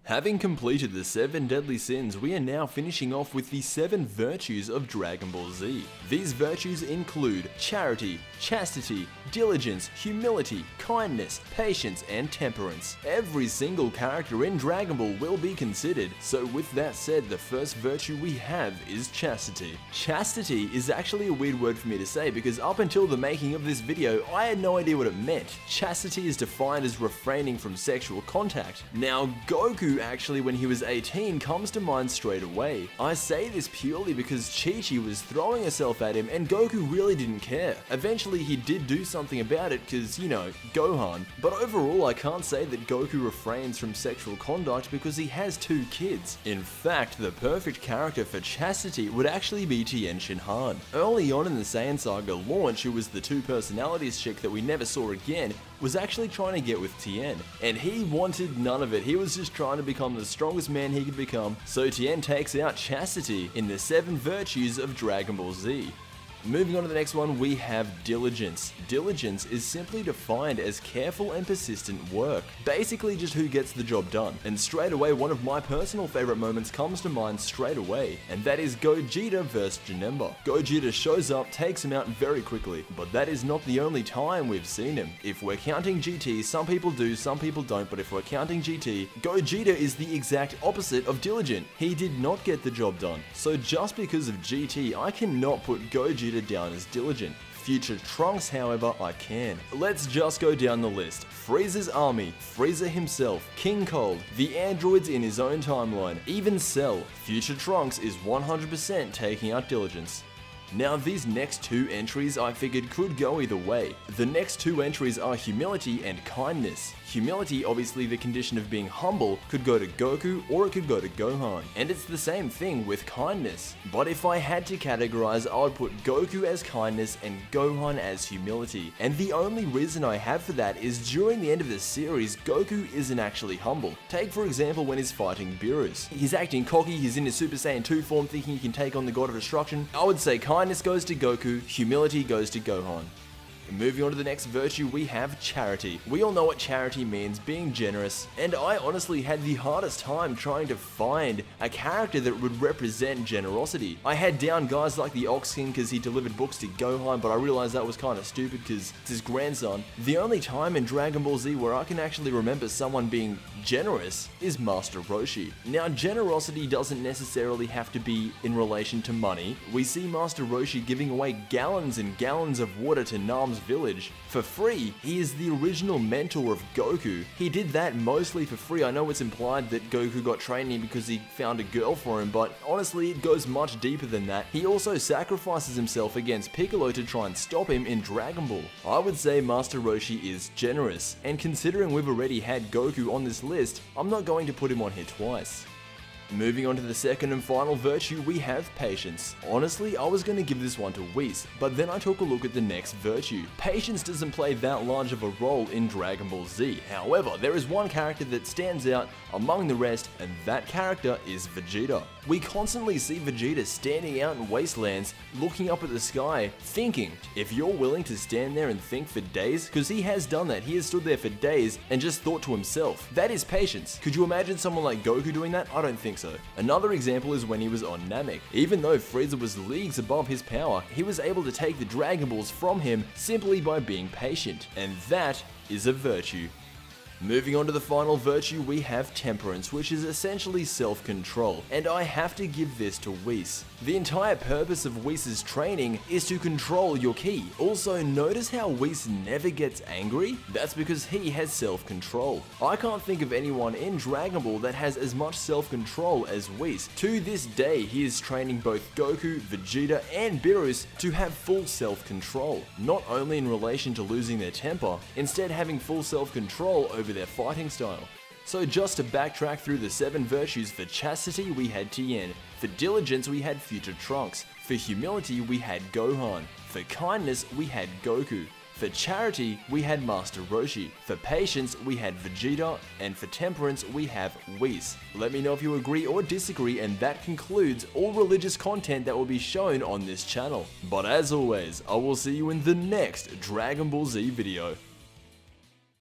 Having completed the 7 deadly sins, we are now finishing off with the 7 virtues of Dragon Ball Z. These virtues include charity, chastity, diligence, humility, kindness, patience, and temperance. Every single character in Dragon Ball will be considered, so with that said, the first virtue we have is chastity. Chastity is actually a weird word for me to say because up until the making of this video, I had no idea what it meant. Chastity is defined as refraining from sexual contact. Now, Goku actually, when he was 18, comes to mind straight away. I say this purely because Chi-Chi was throwing herself at him and Goku really didn't care. Eventually he did do something about it because, you know, Gohan. But overall I can't say that Goku refrains from sexual conduct because he has 2 kids. In fact, the perfect character for chastity would actually be Tien Shinhan. Early on in the Saiyan Saga, Launch, who was the 2 personalities chick that we never saw again, was actually trying to get with Tien, and he wanted none of it. He was just trying to become the strongest man he could become, so Tien takes out chastity in the 7 virtues of Dragon Ball Z. Moving on to the next one, we have diligence. Diligence is simply defined as careful and persistent work. Basically just who gets the job done. And straight away, one of my personal favorite moments comes to mind straight away, and that is Gogeta vs Janemba. Gogeta shows up, takes him out very quickly, but that is not the only time we've seen him. If we're counting GT, some people do, some people don't, but if we're counting GT, Gogeta is the exact opposite of diligent. He did not get the job done. So just because of GT, I cannot put Gogeta down as diligent. Future Trunks, however, I can. Let's just go down the list. Frieza's army, Frieza himself, King Cold, the androids in his own timeline, even Cell. Future Trunks is 100% taking out diligence. Now these next 2 entries I figured could go either way. The next 2 entries are humility and kindness. Humility, obviously the condition of being humble, could go to Goku or it could go to Gohan. And it's the same thing with kindness. But if I had to categorize, I would put Goku as kindness and Gohan as humility. And the only reason I have for that is during the end of the series, Goku isn't actually humble. Take for example when he's fighting Beerus. He's acting cocky, he's in his Super Saiyan 2 form thinking he can take on the God of Destruction. I would say kindness goes to Goku, humility goes to Gohan. Moving on to the next virtue, we have charity. We all know what charity means, being generous, and I honestly had the hardest time trying to find a character that would represent generosity. I had down guys like the Ox King because he delivered books to Gohan, but I realized that was kind of stupid because it's his grandson. The only time in Dragon Ball Z where I can actually remember someone being generous is Master Roshi. Now, generosity doesn't necessarily have to be in relation to money. We see Master Roshi giving away gallons and gallons of water to Nam's village for free. He is the original mentor of Goku. He did that mostly for free. I know it's implied that Goku got training because he found a girl for him, but honestly it goes much deeper than that. He also sacrifices himself against Piccolo to try and stop him in Dragon Ball. I would say Master Roshi is generous, and considering we've already had Goku on this list, I'm not going to put him on here twice. Moving on to the second and final virtue, we have patience. Honestly, I was going to give this one to Whis, but then I took a look at the next virtue. Patience doesn't play that large of a role in Dragon Ball Z. However, there is one character that stands out among the rest, and that character is Vegeta. We constantly see Vegeta standing out in wastelands, looking up at the sky, thinking. If you're willing to stand there and think for days, because he has done that, he has stood there for days and just thought to himself. That is patience. Could you imagine someone like Goku doing that? I don't think so. Another example is when he was on Namek. Even though Frieza was leagues above his power, he was able to take the Dragon Balls from him simply by being patient. And that is a virtue. Moving on to the final virtue, we have temperance, which is essentially self-control, and I have to give this to Whis. The entire purpose of Whis' training is to control your ki. Also, notice how Whis never gets angry? That's because he has self-control. I can't think of anyone in Dragon Ball that has as much self-control as Whis. To this day, he is training both Goku, Vegeta, and Beerus to have full self-control, not only in relation to losing their temper, instead having full self-control over their fighting style. So just to backtrack through the 7 virtues, for chastity we had Tien, for diligence we had Future Trunks, for humility we had Gohan, for kindness we had Goku, for charity we had Master Roshi, for patience we had Vegeta, and for temperance we have Whis. Let me know if you agree or disagree, and that concludes all religious content that will be shown on this channel. But as always, I will see you in the next Dragon Ball Z video.